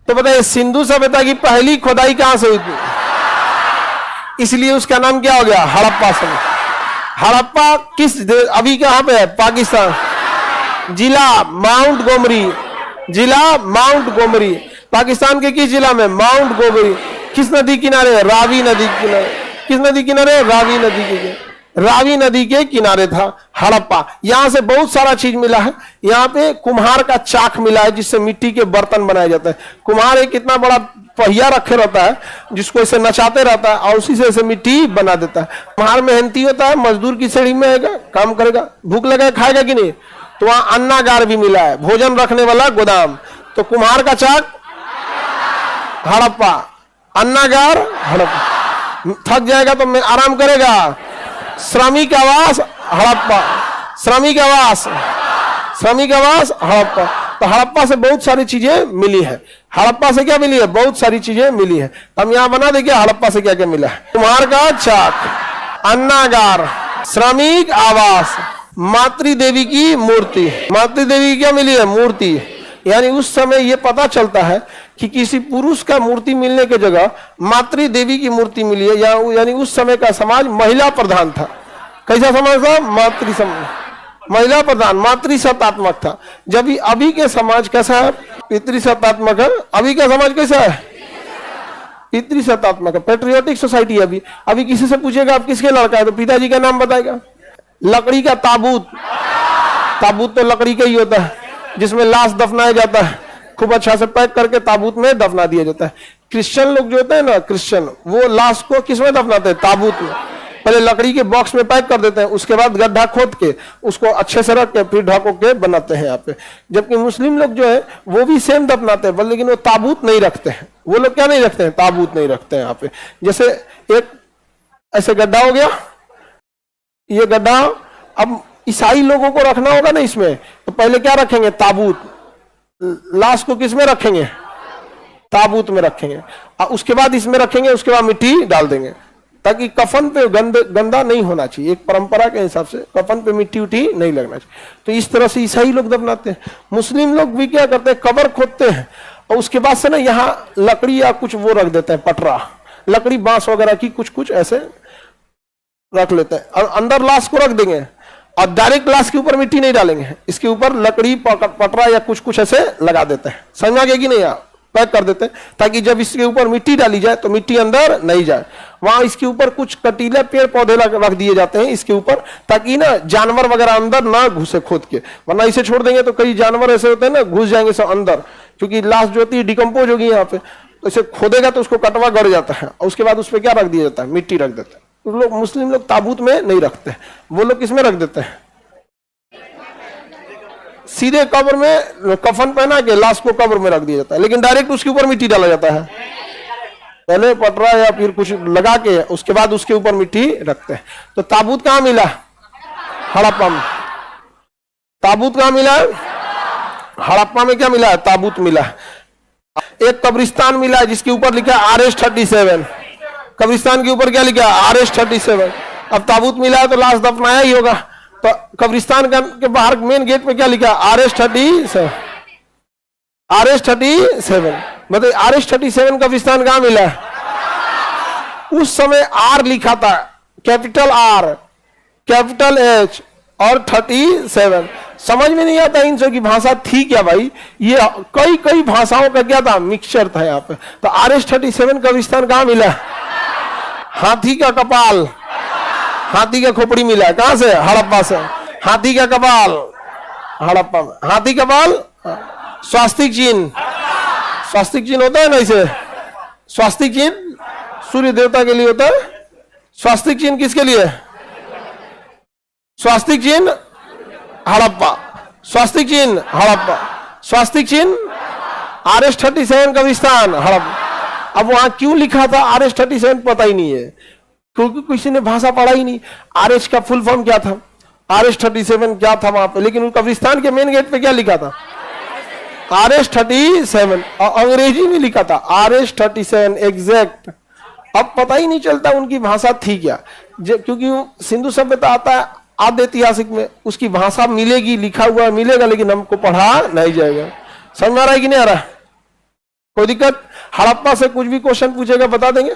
तो बताइए सिंधु सभ्यता की पहली खुदाई कहां से हुई थी? इसलिए उसका नाम क्या हो गया? हड़प्पा सभ्यता। हड़प्पा किस अभी कहां पे है? पाकिस्तान। जिला माउंट गोमरी, जिला माउंट गोमरी। पाकिस्तान के किस जिला में? माउंट गोमरी। किस नदी किनारे? रावी नदी किनारे। किस नदी किनारे? रावी नदी के, रावी नदी के किनारे था हड़प्पा। यहां से बहुत सारा चीज मिला है। यहाँ पे कुम्हार का चाक मिला है जिससे मिट्टी के बर्तन बनाए जाते हैं। कुम्हार एक इतना बड़ा पहिया रखे रहता है जिसको ऐसे नचाते रहता है और उसी से ऐसे मिट्टी बना देता है। कुम्हार मेहनती होता है, मजदूर की श्रेणी में आएगा, काम करेगा, भूख लगा खाएगा कि नहीं। तो वहां अन्नागार भी मिला है, भोजन रखने वाला गोदाम। तो कुम्हार का चाक हड़प्पा, अन्नागार हड़प्पा। थक जाएगा तो मैं आराम करेगा, श्रमिक आवास हड़प्पा, श्रमिक आवास, श्रमिक आवास हड़प्पा। तो हड़प्पा से बहुत सारी चीजें मिली है। हड़प्पा से क्या मिली है? बहुत सारी चीजें मिली है। हम यहां बना देखिए हड़प्पा से क्या क्या मिला है। कुम्हार का चाक, अन्नागार, श्रमिक आवास, मातृ देवी की मूर्ति। मातृ देवी की क्या मिली है? मूर्ति। यानी उस समय यह पता चलता है कि किसी पुरुष का मूर्ति मिलने की जगह मातृ देवी की मूर्ति मिली है। यानी उस समय का समाज महिला प्रधान था। कैसा समाज था? मातृ समाज, महिला प्रधान, मातृसत्तात्मक था। जब अभी के समाज कैसा है? पितृसत्तात्मक है। अभी का समाज कैसा है? पितृसत्तात्मक है, पेट्रियोटिक सोसाइटी। अभी किसी से पूछेगा आप किसके लड़का है तो पिताजी का नाम बताएगा। लकड़ी का ताबूत, ताबूत तो लकड़ी का ही होता है जिसमें लाश दफनाया जाता है। खूब अच्छा से पैक करके ताबूत में दफना दिया जाता है। क्रिश्चियन लोग जो होते हैं ना, क्रिश्चियन, वो लाश को किसमें दफनाते हैं? ताबूत में। पहले लकड़ी के बॉक्स में पैक कर देते हैं, उसके बाद गड्ढा खोद के उसको अच्छे से रख के फिर ढको के बनाते हैं यहाँ पे। जबकि मुस्लिम लोग जो है वो भी सेम दफनाते हैं, लेकिन वो ताबूत नहीं रखते हैं। वो लोग क्या नहीं रखते हैं? ताबूत नहीं रखते हैं यहाँ पे। जैसे एक ऐसे गड्ढा हो गया, ये गड्ढा, अब ईसाई लोगों को रखना होगा ना इसमें, तो पहले क्या रखेंगे? ताबूत। लाश को किसमें रखेंगे? ताबूत में रखेंगे। उसके बाद इसमें रखेंगे, उसके बाद मिट्टी डाल देंगे ताकि कफन पे गंदा नहीं होना चाहिए। एक परंपरा के हिसाब से कफन पे मिट्टी उठी नहीं लगना चाहिए। तो इस तरह से ईसाई लोग दफनाते हैं। मुस्लिम लोग भी क्या करते हैं? कब्र खोदते हैं और उसके बाद से ना यहाँ लकड़ी या कुछ वो रख देते हैं, पटरा, लकड़ी, बांस वगैरह की कुछ कुछ ऐसे रख लेते हैं और अंदर लाश को रख देंगे और डायरेक्ट लाश के ऊपर मिट्टी नहीं डालेंगे। इसके ऊपर लकड़ी, पटरा या कुछ कुछ ऐसे लगा देते हैं। समझ आ गया कि नहीं? यार पैक कर देते हैं ताकि जब इसके ऊपर मिट्टी डाली जाए तो मिट्टी अंदर नहीं जाए। वहां इसके ऊपर कुछ कटीले पेड़ पौधे रख दिए जाते हैं इसके ऊपर, ताकि ना जानवर वगैरह अंदर ना घुसे खोद के। वरना इसे छोड़ देंगे तो कई जानवर ऐसे होते हैं ना, घुस जाएंगे सब अंदर, क्योंकि लाश जो होती है डिकम्पोज होगी यहाँ पे। तो इसे खोदेगा तो उसको कटवा गड़ जाता है और उसके बाद उस पर क्या रख दिया जाता है? मिट्टी रख देते हैं। लोग, मुस्लिम लोग ताबूत में नहीं रखते, वो लोग किसमें रख देते हैं? सीधे कब्र में कफन पहना के लाश को कब्र में रख दिया जाता है, लेकिन डायरेक्ट उसके ऊपर मिट्टी डाला जाता है। पहले पटरा या फिर कुछ लगा के उसके बाद उसके ऊपर मिट्टी रखते हैं। तो ताबूत कहां मिला? हड़प्पा में। ताबूत कहां मिला? हड़प्पा में क्या मिला है? ताबूत मिला। एक कब्रिस्तान मिला है जिसके ऊपर लिखा है RH-37। कब्रिस्तान के ऊपर क्या लिखा है? RH-37। अब ताबूत मिला है तो लाश दफनाया ही होगा। तो कब्रिस्तान के बाहर मेन गेट पे क्या लिखा है? RH-37। RH-37 मतलब RH-37 कब्रिस्तान कहां मिला है? उस समय R लिखा था, कैपिटल R, कैपिटल H और 37। समझ में नहीं आता इन सब की भाषा थी क्या भाई? ये कई भाषाओं का क्या था? मिक्सचर था यहाँ पे। तो RH-37 कब्रिस्तान कहां मिला? हाथी का कपाल, हाथी का खोपड़ी मिला। कहां से? हड़प्पा से। हाथी का कपाल हड़प्पा में। हाथी का बाल, स्वास्तिक चिन्ह, स्वास्तिक चिन्ह होता है ना इसे, स्वास्तिक चिन्ह सूर्य देवता के लिए होता है। स्वास्तिक चिन्ह किसके लिए? स्वास्तिक चिन्ह हड़प्पा, स्वास्तिक चिन्ह हड़प्पा, स्वास्तिक चिन्ह RH-37 कब्रिस्तान हड़प्पा। अब वहां क्यों लिखा था RH-37 पता ही नहीं है, क्योंकि किसी ने भाषा पढ़ा ही नहीं। RH का फुल फॉर्म क्या था, RH-37 क्या था वहां पे, लेकिन उस कब्रिस्तान के मेन गेट पे क्या लिखा था? RH-37, और अंग्रेजी में लिखा था RH-37 एग्जैक्ट। अब पता ही नहीं चलता उनकी भाषा थी क्या, क्योंकि सिंधु सभ्यता आता है आद्य ऐतिहासिक में, उसकी भाषा मिलेगी, लिखा हुआ मिलेगा, लेकिन हमको पढ़ा नहीं जाएगा। समझ आ रहा है कि नहीं आ रहा? कोई दिक्कत? हड़प्पा से कुछ भी क्वेश्चन पूछेगा बता देंगे?